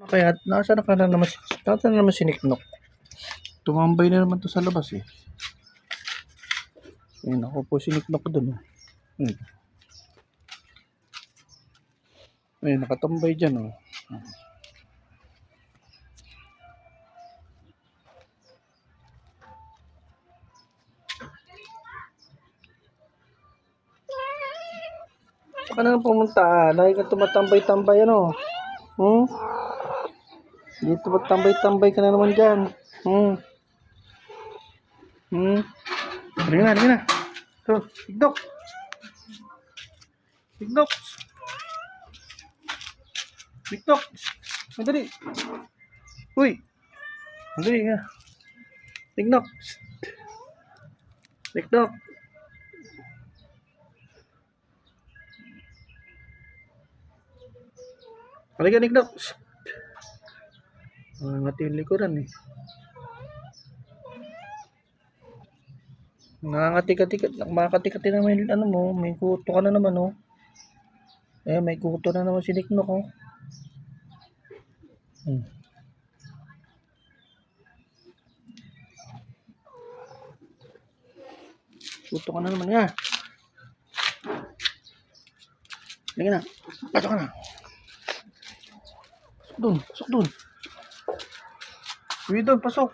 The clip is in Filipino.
Kaya nasaan ka na naman, nasaan na naman si Niknok? Tumambay na naman to sa labas eh. Ayun, ako po si Niknok doon. Ayun, nakatambay dyan oh. Saan ka na pumunta? Lagi ka tumatambay-tambay ano? Dito magtambay-tambay ka na naman dyan. Halika na. Ito, Niknok. Niknok. Niknok. Madali. Uy. Madali nga. Niknok. Niknok. Halika, Niknok. Ngati yung likuran eh. Makakati-kati naman ano mo, may kuto ka na naman oh. May kuto na naman si Niknok oh. Kuto ka na naman nga. Halika na. Pasok ka na. Pasok doon. Uy doon, pasok.